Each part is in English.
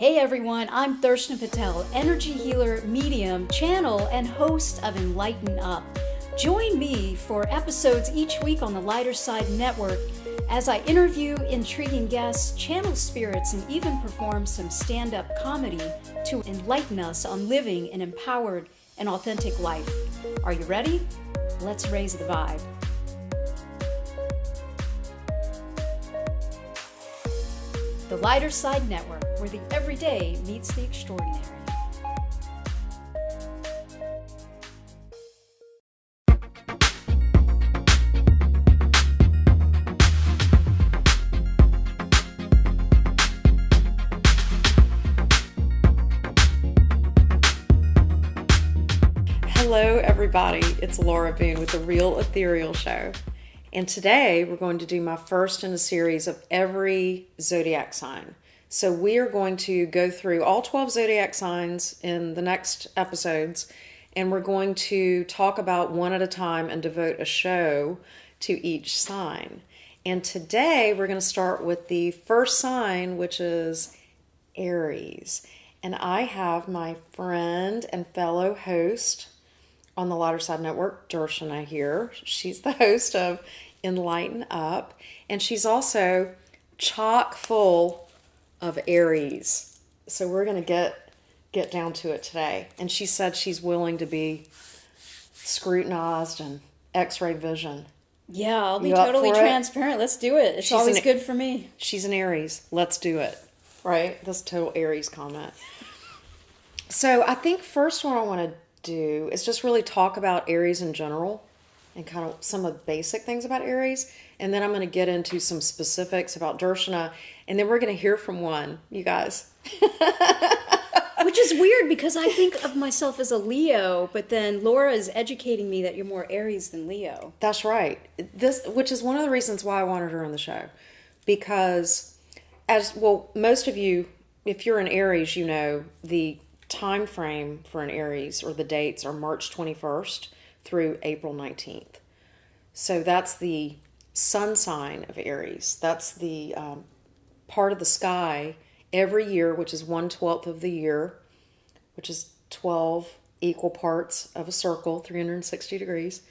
Hey everyone, I'm Darshana Patel, energy healer, medium, channel, and host of Enlighten Up. Join me for episodes each week on the Lighter Side Network as I interview intriguing guests, channel spirits, and even perform some stand-up comedy to enlighten us on living an empowered and authentic life. Are you ready? Let's raise the vibe. The Lighter Side Network, where the everyday meets the extraordinary. Hello everybody, it's Laura Boone with The Real Ethereal Show. And today we're going to do my first in a series of every zodiac sign. So we are going to go through all 12 zodiac signs in the next episodes, and we're going to talk about one at a time and devote a show to each sign. And today we're going to start with the first sign, which is Aries. And I have my friend and fellow host on the Lighter Side Network, Darshana here. She's the host of Enlighten Up, and she's also chock full of Aries. So we're going to get down to it today. And she said she's willing to be scrutinized and X-ray vision. Yeah, I'll be totally transparent. Let's do it. It's always good for me. She's an Aries. Let's do it. Right? That's a total Aries comment. So I think first what I want to do is just really talk about Aries in general and kind of some of the basic things about Aries. And then I'm going to get into some specifics about Darshana. And then we're going to hear from one, you guys. Which is weird because I think of myself as a Leo, but then Laura is educating me that you're more Aries than Leo. That's right. Which is one of the reasons why I wanted her on the show. Because most of you, if you're an Aries, you know the time frame for an Aries, or the dates, are March 21st through April 19th. So that's the sun sign of Aries. That's the part of the sky every year, which is 1/12 of the year, which is 12 equal parts of a circle, 360 degrees.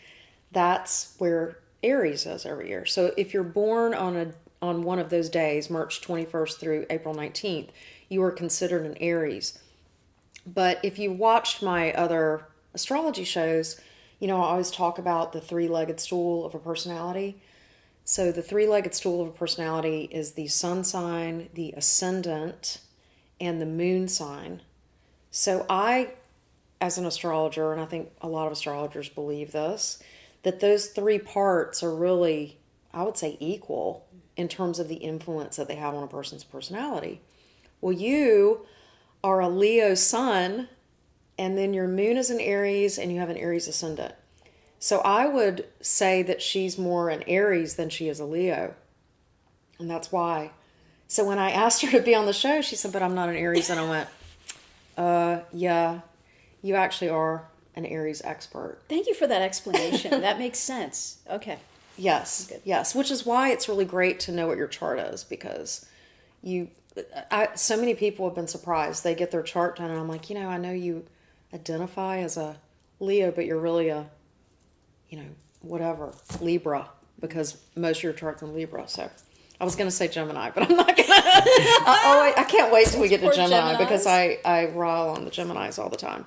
That's where Aries is every year. So if you're born on one of those days, March 21st through April 19th, you are considered an Aries. But if you watched my other astrology shows, you know, I always talk about the three-legged stool of a personality. So the three-legged stool of a personality is the sun sign, the ascendant, and the moon sign. So I, as an astrologer, and I think a lot of astrologers believe this, that those three parts are really, I would say, equal in terms of the influence that they have on a person's personality. Well, you are a Leo sun, and then your moon is an Aries, and you have an Aries ascendant. So I would say that she's more an Aries than she is a Leo. And that's why. So when I asked her to be on the show, she said, but I'm not an Aries. And I went, yeah, you actually are an Aries expert. Thank you for that explanation. That makes sense. Okay. Yes, yes. Which is why it's really great to know what your chart is, because so many people have been surprised. They get their chart done, and I'm like, I know you identify as a Leo, but you're really a, whatever, Libra, because most of your chart's in Libra. So I was going to say Gemini, but I'm not going to. I can't wait till we get to Gemini, because I rile on the Geminis all the time.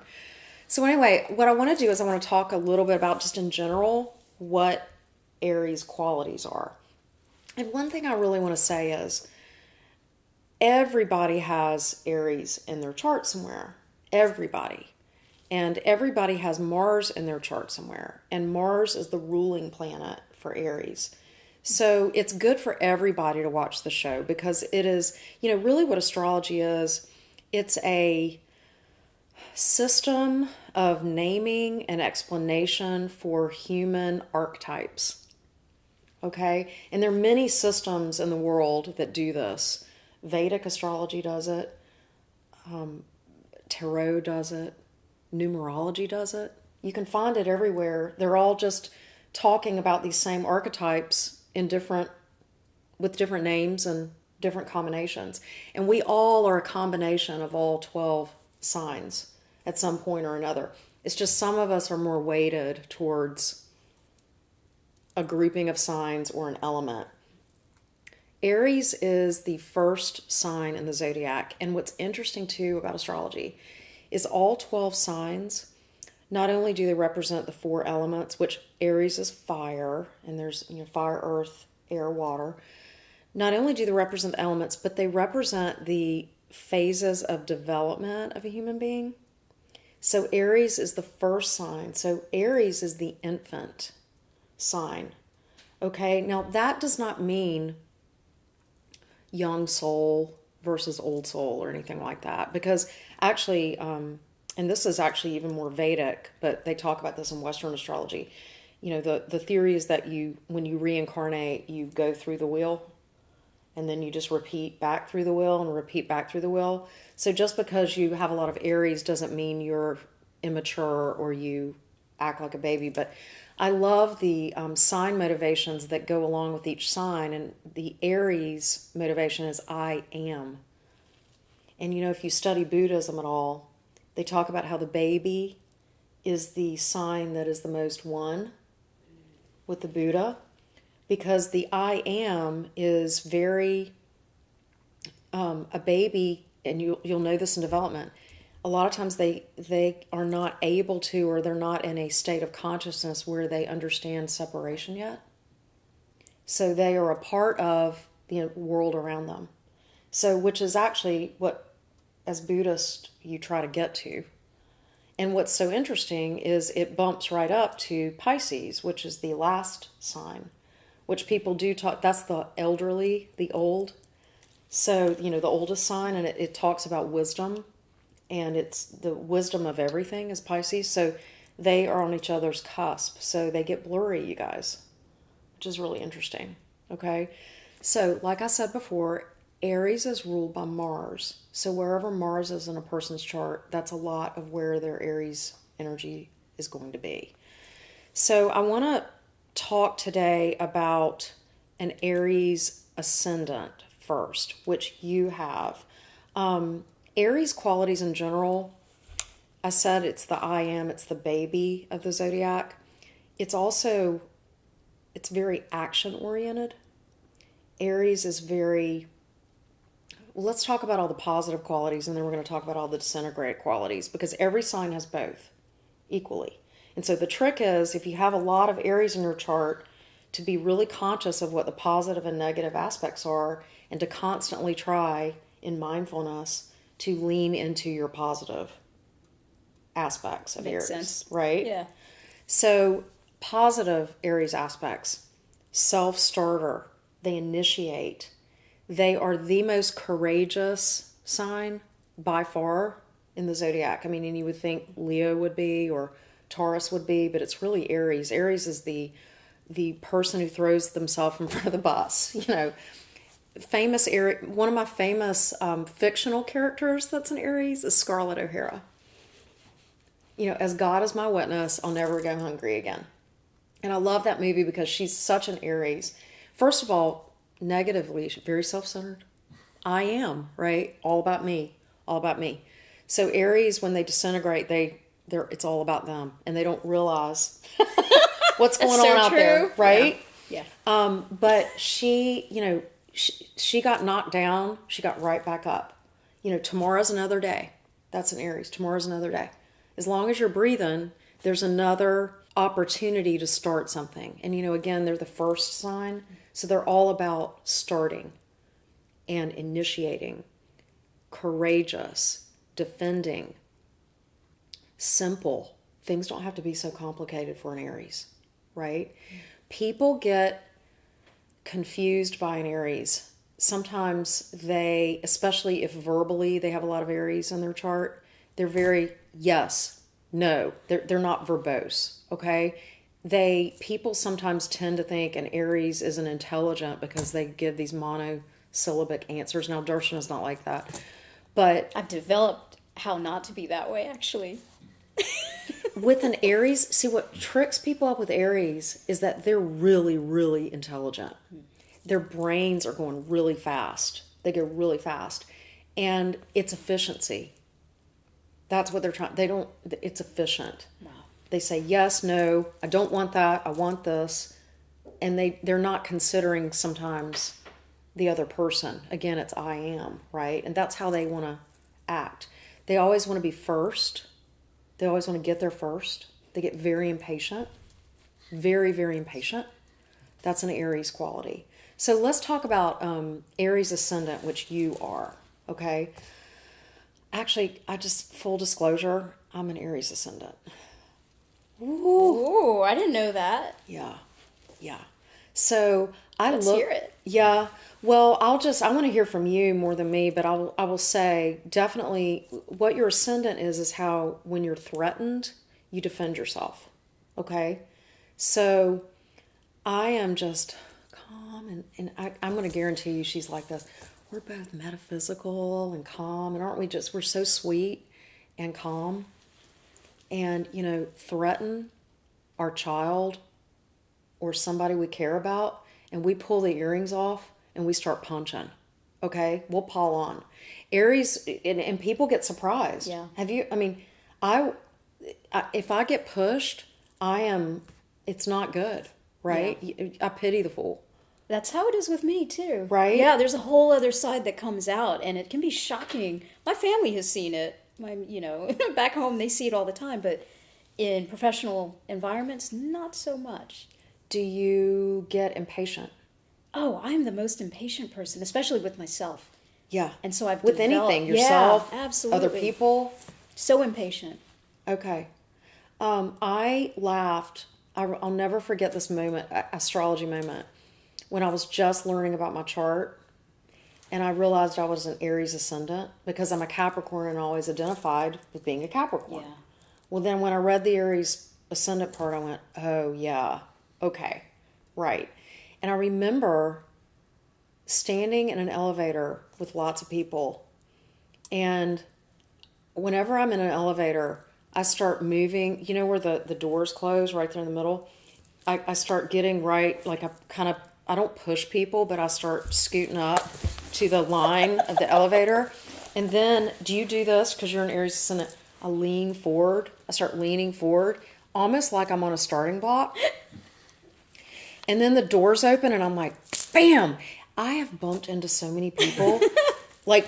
So anyway, what I want to do is I want to talk a little bit about, just in general, what Aries qualities are. And one thing I really want to say is, everybody has Aries in their chart somewhere. Everybody. And everybody has Mars in their chart somewhere. And Mars is the ruling planet for Aries. So it's good for everybody to watch the show, because it is, really what astrology is. It's a system of naming and explanation for human archetypes. Okay? And there are many systems in the world that do this. Vedic astrology does it. Tarot does it. Numerology does it. You can find it everywhere. They're all just talking about these same archetypes with different names and different combinations. And we all are a combination of all 12 signs at some point or another. It's just some of us are more weighted towards a grouping of signs or an element. Aries is the first sign in the zodiac. And what's interesting too about astrology is all 12 signs, not only do they represent the 4 elements, which Aries is fire, and there's fire, earth, air, water. Not only do they represent the elements, but they represent the phases of development of a human being. So Aries is the first sign. So Aries is the infant sign. Okay, now that does not mean young soul versus old soul or anything like that, because actually, and this is actually even more Vedic, but they talk about this in Western astrology. The theory is that when you reincarnate, you go through the wheel, and then you just repeat back through the wheel and repeat back through the wheel. So just because you have a lot of Aries doesn't mean you're immature or you act like a baby. But I love the sign motivations that go along with each sign. And the Aries motivation is I am. And if you study Buddhism at all, they talk about how the baby is the sign that is the most one with the Buddha, because the I am is very, a baby, and you'll know this in development, a lot of times they are not able to, or they're not in a state of consciousness where they understand separation yet. So they are a part of the world around them. So, which is actually what, as Buddhist, you try to get to. And what's so interesting is it bumps right up to Pisces, which is the last sign, which people do talk, that's the elderly, the old. So, the oldest sign, and it talks about wisdom, and it's the wisdom of everything is Pisces. So they are on each other's cusp. So they get blurry, you guys, which is really interesting. Okay. So like I said before, Aries is ruled by Mars. So wherever Mars is in a person's chart, that's a lot of where their Aries energy is going to be. So I want to talk today about an Aries ascendant first, which you have. Aries qualities in general, I said it's the I am, it's the baby of the zodiac. It's very action oriented. Aries is very, let's talk about all the positive qualities, and then we're going to talk about all the disintegrated qualities, because every sign has both equally. And so the trick is, if you have a lot of Aries in your chart, to be really conscious of what the positive and negative aspects are, and to constantly try in mindfulness to lean into your positive aspects of Aries. Makes sense. Right? Yeah. So positive Aries aspects, self-starter, they initiate. They are the most courageous sign by far in the zodiac. I mean, and you would think Leo would be, or Taurus would be, but it's really Aries. Aries is the person who throws themselves in front of the bus. Famous Aries, one of my famous fictional characters that's an Aries is Scarlett O'Hara. As God is my witness, I'll never go hungry again. And I love that movie because she's such an Aries. First of all, negatively, she's very self-centered. I am, right? All about me. All about me. So Aries, when they disintegrate, it's all about them, and they don't realize what's going on out there, right? Yeah. But she got knocked down. She got right back up. Tomorrow's another day. That's an Aries. Tomorrow's another day. As long as you're breathing, there's another opportunity to start something. And, again, they're the first sign. So they're all about starting and initiating, courageous, defending, simple. Things don't have to be so complicated for an Aries, right? People get confused by an Aries. Sometimes they, especially if verbally they have a lot of Aries in their chart, they're very yes, no. They're not verbose, okay? People sometimes tend to think an Aries isn't intelligent because they give these monosyllabic answers. Now, Darshana's not like that, but I've developed how not to be that way, actually. With an Aries, see what tricks people up with Aries is that they're really, really intelligent. Their brains are going really fast. They go really fast. And it's efficiency. That's what they're trying. They don't, it's efficient. Wow. They say, yes, no, I don't want that, I want this. And they're not considering sometimes the other person. Again, it's I am, right? And that's how they want to act. They always want to be first. They always want to get there first. They get very impatient. Very, very impatient. That's an Aries quality. So let's talk about Aries ascendant, which you are, okay? Actually, full disclosure, I'm an Aries ascendant. Ooh, I didn't know that. Yeah. So Let's hear it. Yeah. Well, I want to hear from you more than me, but I will say definitely what your ascendant is how when you're threatened, you defend yourself. Okay? So I am just calm and I'm going to guarantee you she's like this. We're both metaphysical and calm, and aren't we we're so sweet and calm and, threaten our child or somebody we care about, and we pull the earrings off and we start punching. Okay? We'll pile on. Aries, and people get surprised. Yeah. Have you, if I get pushed, it's not good, right? Yeah. I pity the fool. That's how it is with me, too. Right? Yeah, there's a whole other side that comes out, and it can be shocking. My family has seen it. Back home, they see it all the time, but in professional environments, not so much. Do you get impatient? Oh, I'm the most impatient person, especially with myself. Yeah. And so I've with developed, anything, yourself, absolutely. other people. So impatient. Okay. I laughed. I'll never forget this moment, astrology moment, when I was just learning about my chart, and I realized I was an Aries ascendant because I'm a Capricorn and always identified with being a Capricorn. Yeah. Well, then when I read the Aries ascendant part, I went, oh, yeah, okay, right. And I remember standing in an elevator with lots of people, and whenever I'm in an elevator, I start moving, where the doors close right there in the middle? I start getting right, like I don't push people, but I start scooting up to the line of the elevator. And then, do you do this? Because you're an Aries ascendant. I lean forward. I start leaning forward, almost like I'm on a starting block. And then the doors open, and I'm like, bam! I have bumped into so many people, like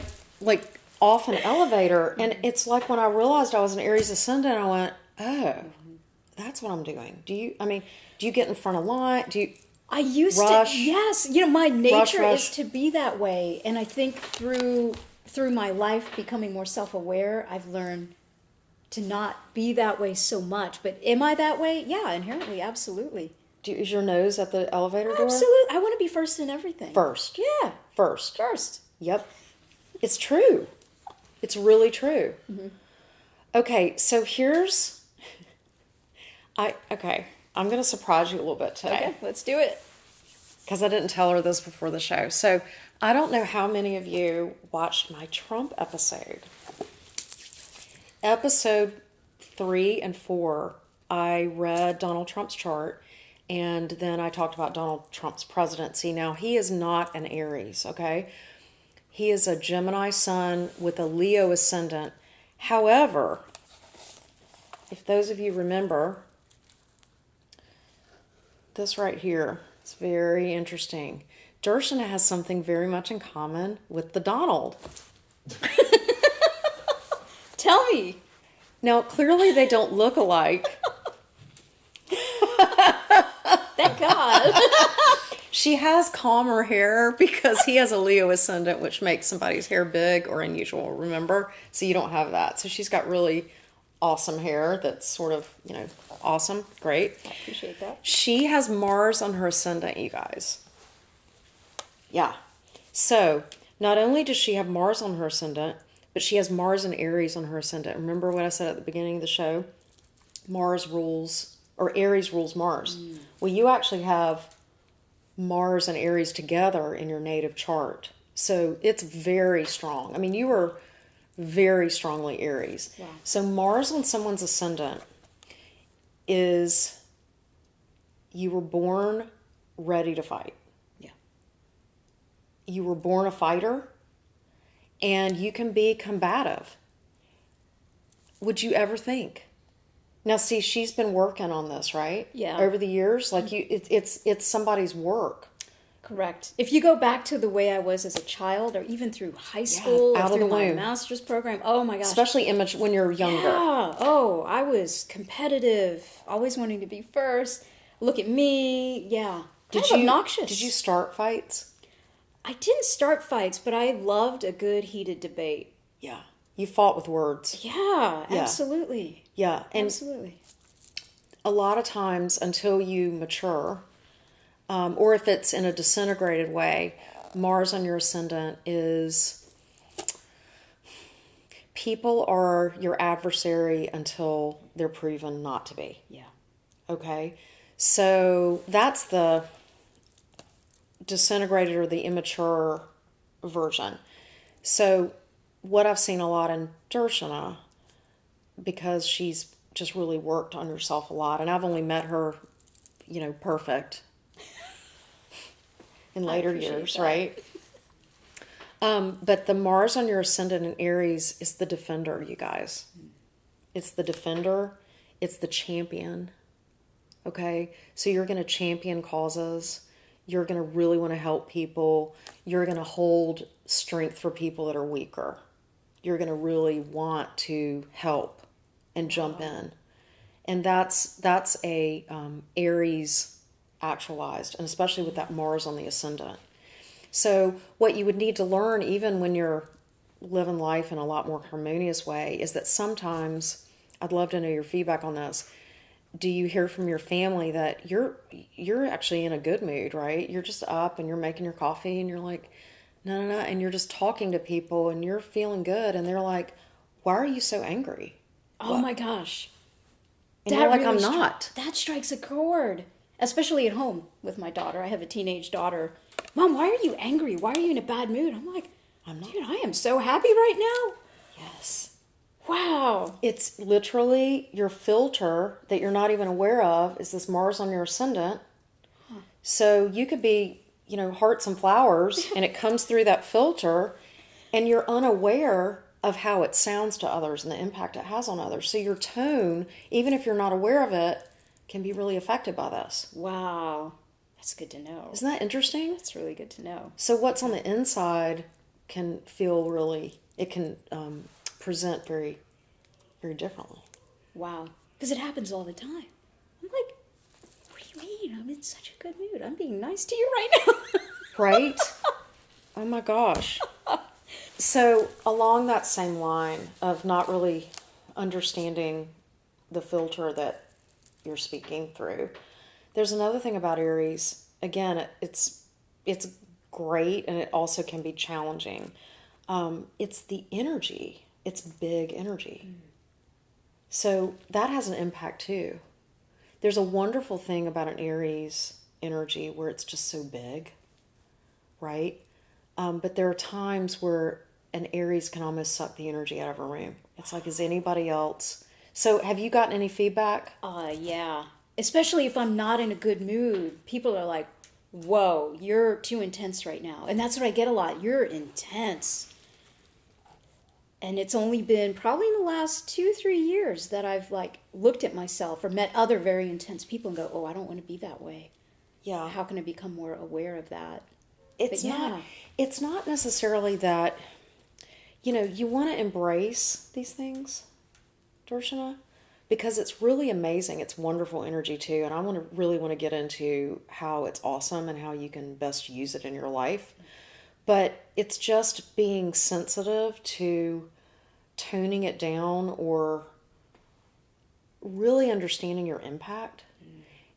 off an elevator. And it's like when I realized I was an Aries ascendant, I went, oh, that's what I'm doing. Do you get in front of line? I used rush, to, yes. My nature rush. is to be that way. And I think through my life becoming more self-aware, I've learned to not be that way so much. But am I that way? Yeah, inherently, absolutely. Is your nose at the elevator door? Absolutely. I want to be first in everything. First. Yeah. First. First. Yep. It's true. It's really true. Mm-hmm. Okay, so I'm going to surprise you a little bit today. Okay, let's do it. Because I didn't tell her this before the show. So I don't know how many of you watched my Trump episode. Episode 3 and 4, I read Donald Trump's chart, and then I talked about Donald Trump's presidency. Now, he is not an Aries, okay? He is a Gemini sun with a Leo ascendant. However, if those of you remember, this right here is very interesting. Darshana has something very much in common with the Donald. Tell me. Now, clearly they don't look alike. Thank God. She has calmer hair because he has a Leo ascendant, which makes somebody's hair big or unusual, remember? So you don't have that. So she's got really awesome hair that's sort of, awesome. Great. I appreciate that. She has Mars on her ascendant, you guys. Yeah. So not only does she have Mars on her ascendant, but she has Mars and Aries on her ascendant. Remember what I said at the beginning of the show? Mars rules, or Aries rules Mars. Well, you actually have Mars and Aries together in your native chart. So it's very strong. I mean, you were very strongly Aries. Wow. So Mars on someone's ascendant is you were born ready to fight. Yeah. You were born a fighter, and you can be combative. Would you ever think? Now, see, she's been working on this, right? Yeah. Over the years, like it's somebody's work. Correct. If you go back to the way I was as a child, or even through high school, out or of through the my womb. master's program, oh my gosh. Especially when you're younger. Yeah. Oh, I was competitive, always wanting to be first. Look at me. Yeah. Kind of obnoxious. Did you start fights? I didn't start fights, but I loved a good heated debate. Yeah. You fought with words. Yeah, Yeah. absolutely. Yeah. And Absolutely. a lot of times until you mature, or if it's in a disintegrated way, Mars on your ascendant is people are your adversary until they're proven not to be. Yeah. Okay? So that's the disintegrated or the immature version. So what I've seen a lot in Darshana, because she's just really worked on herself a lot, and I've only met her, perfect in later years, that. right? But the Mars on your ascendant in Aries is the defender, you guys. It's the defender. It's the champion. Okay? So you're going to champion causes. You're going to really want to help people. You're going to hold strength for people that are weaker. You're going to really want to help and jump in. And that's a Aries actualized, and especially with that Mars on the ascendant. So what you would need to learn, even when you're living life in a lot more harmonious way, is that sometimes, I'd love to know your feedback on this, do you hear from your family that you're actually in a good mood, right? You're just up and you're making your coffee and you're like, no, and you're just talking to people and you're feeling good, and they're like, why are you so angry? Oh my gosh. And you're like, I'm not. That strikes a chord. Especially at home with my daughter. I have a teenage daughter. Mom, why are you angry? Why are you in a bad mood? I'm like, I'm not. Dude, I am so happy right now. Yes. Wow. It's literally your filter that you're not even aware of is this Mars on your ascendant. So you could be, hearts and flowers, and it comes through that filter, and you're unaware of how it sounds to others and the impact it has on others. So your tone, even if you're not aware of it, can be really affected by this. Wow. That's good to know. Isn't that interesting? That's really good to know. So what's on the inside can feel it can present very, very differently. Wow. Because it happens all the time. I'm like, what do you mean? I'm in such a good mood. I'm being nice to you right now. Right? Oh my gosh. So along that same line of not really understanding the filter that you're speaking through, there's another thing about Aries. Again, it's great, and it also can be challenging. It's the energy. It's big energy. So that has an impact too. There's a wonderful thing about an Aries energy where it's just so big, right? But there are times where an Aries can almost suck the energy out of a room. It's like, is anybody else? So have you gotten any feedback? Yeah. Especially if I'm not in a good mood. People are like, whoa, you're too intense right now. And that's what I get a lot. You're intense. And it's only been probably in the last 2-3 years that I've looked at myself or met other very intense people and go, oh, I don't want to be that way. Yeah. How can I become more aware of that? It's not necessarily that, you want to embrace these things, Darshana, because it's really amazing. It's wonderful energy too. And I really want to get into how it's awesome and how you can best use it in your life. But it's just being sensitive to toning it down or really understanding your impact.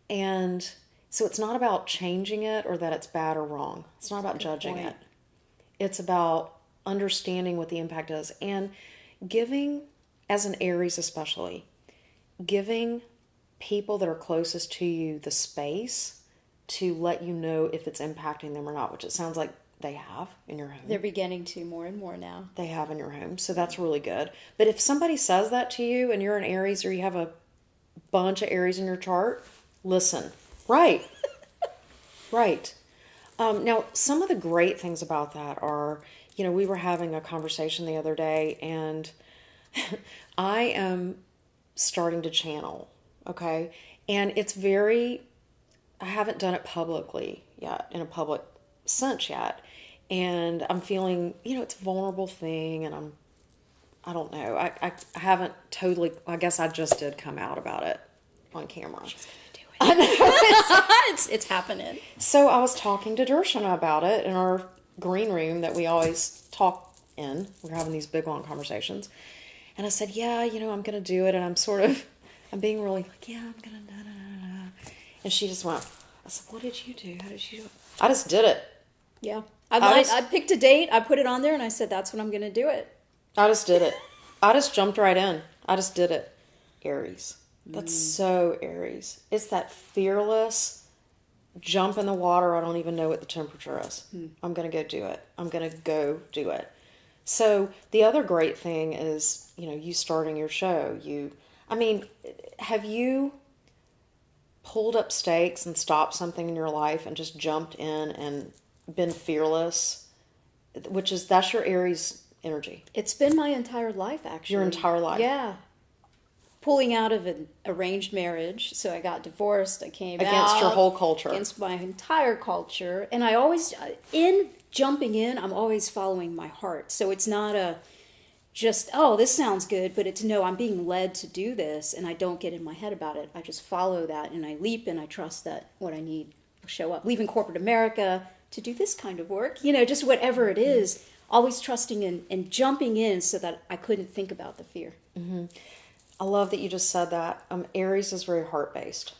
And so it's not about changing it or that it's bad or wrong. It's not about judging it. It's about understanding what the impact is and giving, as an Aries especially, giving people that are closest to you the space to let you know if it's impacting them or not, which it sounds like they have in your home. They're beginning to more and more now. They have in your home. So that's really good. But if somebody says that to you and you're an Aries or you have a bunch of Aries in your chart, listen. Right. Right. Now, some of the great things about that are, we were having a conversation the other day, and I am starting to channel, okay? And I haven't done it publicly yet, in a public sense yet. And I'm feeling, it's a vulnerable thing, and I don't know. I haven't totally, I guess I just did come out about it on camera. She's gonna do it. I know, it's happening. So I was talking to Dershana about it in our green room that we always talk in. We're having these big long conversations. And I said, yeah, I'm going to do it. And I'm being really like, yeah, I'm going to, And she just went, I said, what did you do? How did you do it? I just did it. Yeah. I picked a date, I put it on there, and I said, that's when I'm going to do it. I just did it. I just jumped right in. I just did it. Aries. That's so Aries. It's that fearless jump in the water. I don't even know what the temperature is. I'm going to go do it. I'm going to go do it. So the other great thing is, you starting your show. Have you pulled up stakes and stopped something in your life and just jumped in and been fearless? That's your Aries energy. It's been my entire life, actually. Your entire life? Yeah. Pulling out of an arranged marriage, so I got divorced. I came against your whole culture. Against my entire culture. And I always, in jumping in, I'm always following my heart. So it's not this sounds good, but it's no, I'm being led to do this, and I don't get in my head about it. I just follow that, and I leap, and I trust that what I need will show up. Leaving corporate America to do this kind of work, just whatever it is, always trusting and jumping in so that I couldn't think about the fear. Mm-hmm. I love that you just said that. Aries is very heart-based.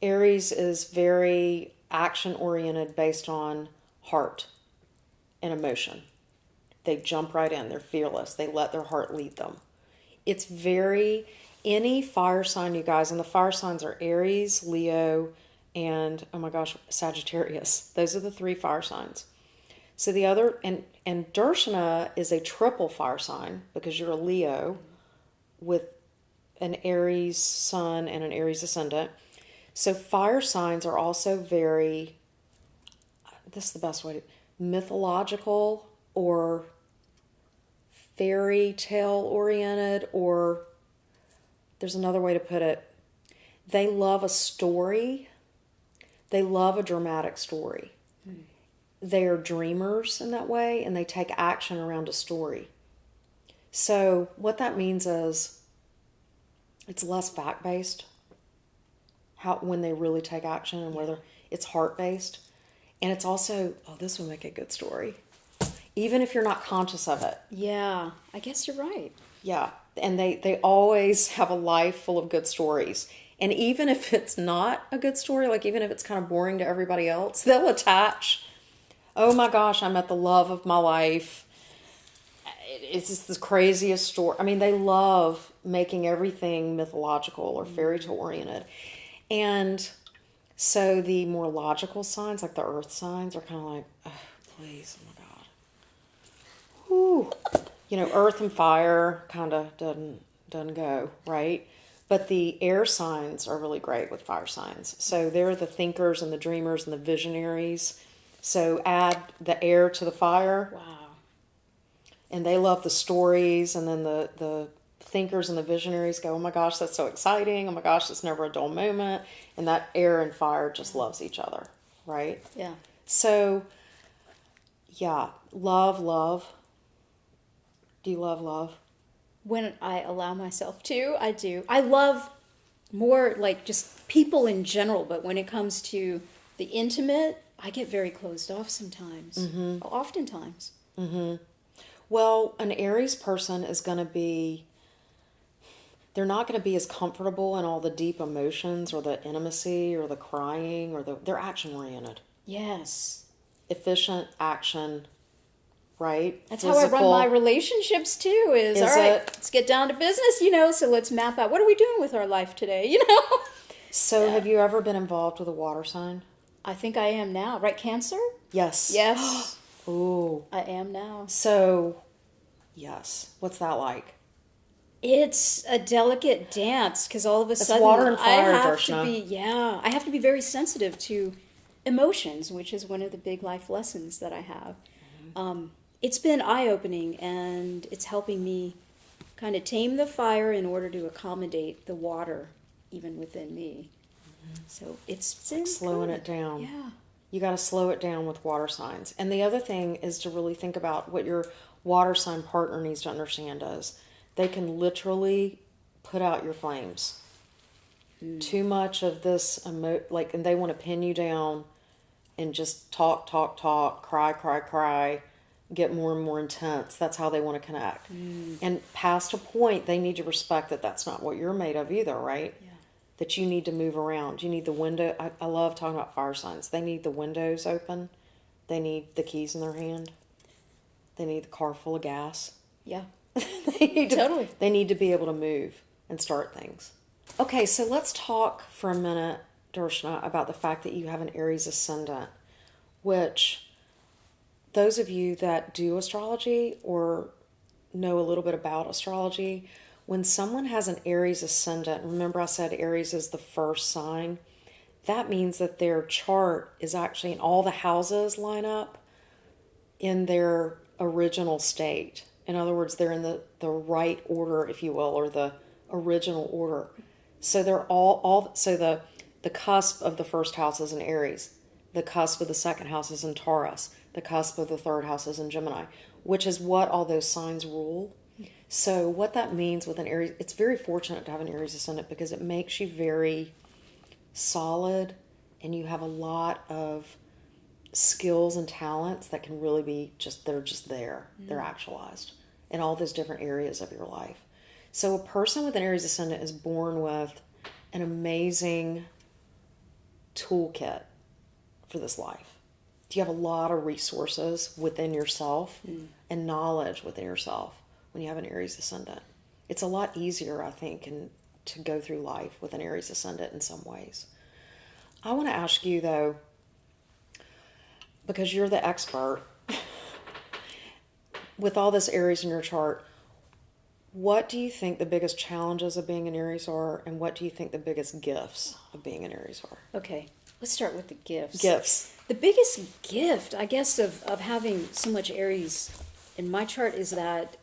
Aries is very action-oriented, based on heart and emotion. They jump right in. They're fearless. They let their heart lead them. It's any fire sign, you guys, and the fire signs are Aries, Leo, and, oh my gosh, Sagittarius. Those are the 3 fire signs. So the other, and Dershana is a triple fire sign, because you're a Leo with an Aries sun and an Aries ascendant. So fire signs are also very, this is the best way to, mythological or fairy tale oriented, or there's another way to put it. They love a story. They love a dramatic story. They are dreamers in that way, and they take action around a story. So what that means is it's less fact-based when they really take action, and whether it's heart-based. And it's also, this will make a good story, even if you're not conscious of it. Yeah, I guess you're right. Yeah, and they always have a life full of good stories. And even if it's not a good story, like even if it's kind of boring to everybody else, they'll attach, oh my gosh, I met the love of my life. It's just the craziest story. They love making everything mythological or fairy tale oriented. And so the more logical signs, like the earth signs, are kind of like, oh, please, oh my God. Whew. Earth and fire kind of doesn't go, right? But the air signs are really great with fire signs. So they're the thinkers and the dreamers and the visionaries. So add the air to the fire. Wow. And they love the stories, and then the thinkers and the visionaries go, oh my gosh, that's so exciting. Oh my gosh, it's never a dull moment. And that air and fire just loves each other, right? Yeah. So, yeah, love. Do you love love? When I allow myself to, I do. I love more like just people in general, but when it comes to the intimate, I get very closed off sometimes. Mm-hmm. Oftentimes. Mm-hmm. Well, an Aries person is going to be, they're not going to be as comfortable in all the deep emotions or the intimacy or the crying or they're action oriented. Yes. Efficient action, right? That's Physical. How I run my relationships too, is all right, let's get down to business, so let's map out, what are we doing with our life today, So have you ever been involved with a water sign? I think I am now, right? Cancer? Yes. Yes. Ooh. I am now. So, yes. What's that like? It's a delicate dance, because all of a sudden water and fire, I have Dershana. I have to be very sensitive to emotions, which is one of the big life lessons that I have. it's been eye-opening, and it's helping me kind of tame the fire in order to accommodate the water even within me. So it's like slowing it down. Yeah. You got to slow it down with water signs. And the other thing is to really think about what your water sign partner needs to understand is they can literally put out your flames. Too much of this, and they want to pin you down and just talk, cry, get more and more intense. That's how they want to connect. And past a point, they need to respect that that's not what you're made of either, right? Yeah. That you need to move around. You need the window. I love talking about fire signs. They need the windows open. They need the keys in their hand. They need the car full of gas. Yeah. Totally. They need to be able to move and start things. Okay, so let's talk for a minute, Darshana, about the fact that you have an Aries ascendant, which those of you that do astrology or know a little bit about astrology, when someone has an Aries ascendant, remember I said Aries is the first sign, that means that their chart is actually in all the houses line up in their original state. In other words, they're in the right order, if you will, or the original order. So they're so the cusp of the first house is in Aries. The cusp of the second house is in Taurus. The cusp of the third house is in Gemini, which is what all those signs rule. So what that means with an Aries, it's very fortunate to have an Aries ascendant because it makes you very solid and you have a lot of skills and talents that can really be they're just there. They're actualized in all those different areas of your life. So a person with an Aries ascendant is born with an amazing toolkit for this life. You have a lot of resources within yourself and knowledge within yourself when you have an Aries ascendant. It's a lot easier, I think, to go through life with an Aries ascendant in some ways. I want to ask you, though, because you're the expert, with all this Aries in your chart, what do you think the biggest challenges of being an Aries are, and what do you think the biggest gifts of being an Aries are? Okay, let's start with the gifts. Gifts. The biggest gift, I guess, of having so much Aries in my chart is that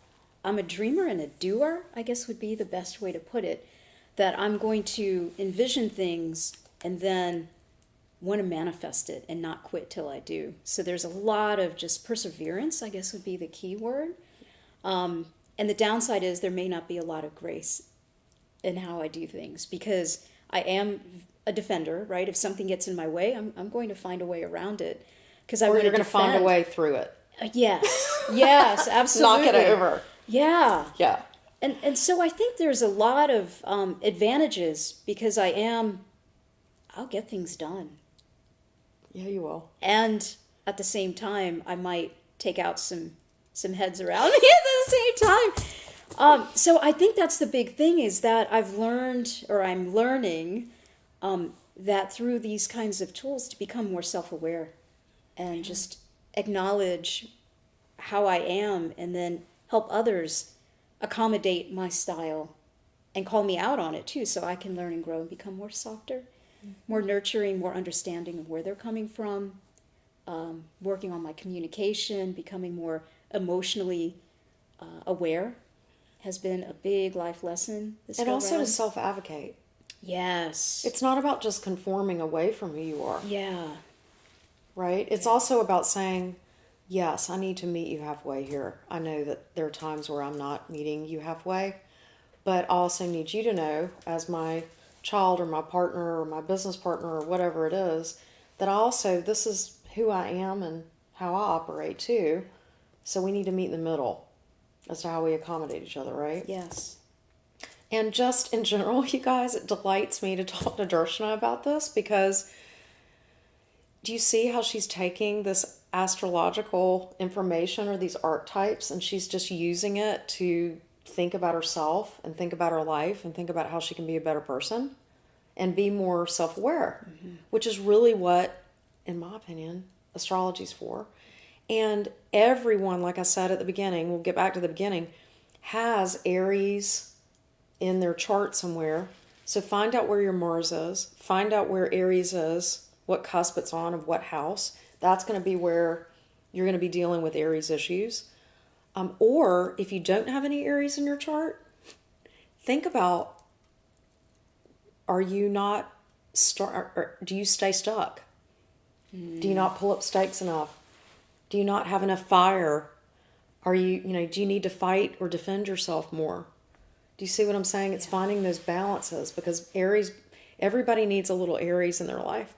I'm a dreamer and a doer, I guess would be the best way to put it. That I'm going to envision things and then want to manifest it and not quit till I do. So there's a lot of just perseverance, I guess would be the key word. And the downside is there may not be a lot of grace in how I do things because I am a defender, right? If something gets in my way, I'm going to find a way around it. Or you're going to find a way through it. Yes, absolutely. Knock it over. Yeah. Yeah. And so I think there's a lot of advantages because I'll get things done. Yeah, you will. And at the same time, I might take out some heads around me at the same time. So I think that's the big thing is that I'm learning that through these kinds of tools to become more self-aware and just acknowledge how I am and then help others accommodate my style and call me out on it too so I can learn and grow and become more softer, more nurturing, more understanding of where they're coming from, working on my communication, becoming more emotionally aware has been a big life lesson. And also to self-advocate. Yes. It's not about just conforming away from who you are. Yeah. Right? It's also about saying, yes, I need to meet you halfway here. I know that there are times where I'm not meeting you halfway, but I also need you to know, as my child or my partner or my business partner or whatever it is, that this is who I am and how I operate too. So we need to meet in the middle as to how we accommodate each other, right? Yes. And just in general, you guys, it delights me to talk to Darshana about this because do you see how she's taking this astrological information or these archetypes and she's just using it to think about herself and think about her life and think about how she can be a better person and be more self-aware, which is really what, in my opinion, astrology's for. And everyone, like I said at the beginning, we'll get back to the beginning, has Aries in their chart somewhere. So find out where your Mars is, find out where Aries is, what cusp it's on of what house. That's going to be where you're going to be dealing with Aries issues. Or if you don't have any Aries in your chart, think about, are you not, or do you stay stuck? Do you not pull up stakes enough? Do you not have enough fire? Are you, do you need to fight or defend yourself more? Do you see what I'm saying? It's finding those balances, because Aries, everybody needs a little Aries in their life.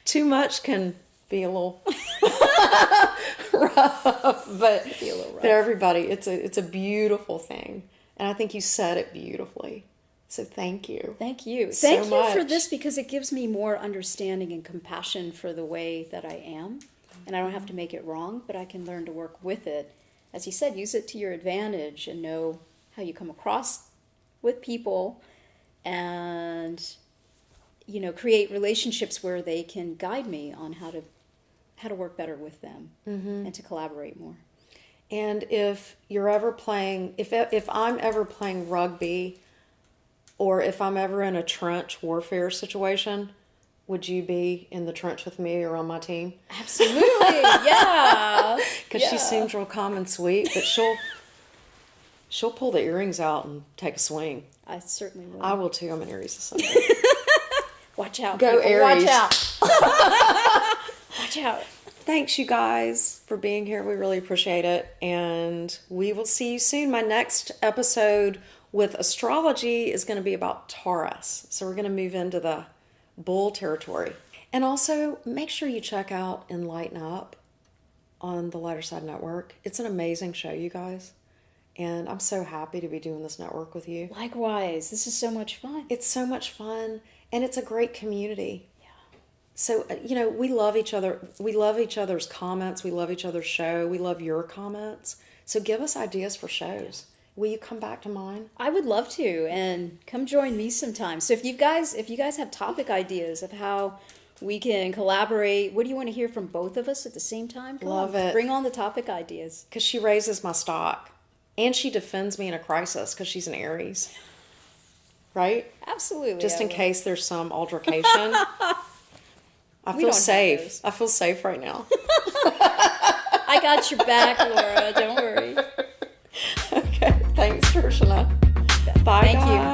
Too much can be a little rough, but everybody, it's a beautiful thing. And I think you said it beautifully. So thank you. Thank you. So Thank you much. for this, because it gives me more understanding and compassion for the way that I am. And I don't have to make it wrong, but I can learn to work with it. As you said, use it to your advantage and know how you come across with people, and create relationships where they can guide me on how to work better with them, and to collaborate more. And if you're ever playing, if I'm ever playing rugby, or if I'm ever in a trench warfare situation, would you be in the trench with me or on my team? Absolutely, yeah. Because she seems real calm and sweet, but she'll pull the earrings out and take a swing. I certainly will. I will too. I'm an Aries this Sunday. Watch out. Go people. Aries. Watch out. Watch out. Thanks, you guys, for being here. We really appreciate it. And we will see you soon. My next episode with astrology is going to be about Taurus. So we're going to move into the bull territory. And also, make sure you check out Enlighten Up on the Lighter Side Network. It's an amazing show, you guys. And I'm so happy to be doing this network with you. Likewise. This is so much fun. It's so much fun. And it's a great community. So, we love each other. We love each other's comments. We love each other's show. We love your comments. So give us ideas for shows. Will you come back to mine? I would love to, and come join me sometime. So if you guys have topic ideas of how we can collaborate, what do you want to hear from both of us at the same time? Love it. Bring on the topic ideas. Because she raises my stock. And she defends me in a crisis because she's an Aries. Right? Absolutely. Just in case there's some altercation. I feel safe. I feel safe right now. I got your back, Laura. Don't worry. Okay. Thanks, Ursula. Bye, Thank guys. you.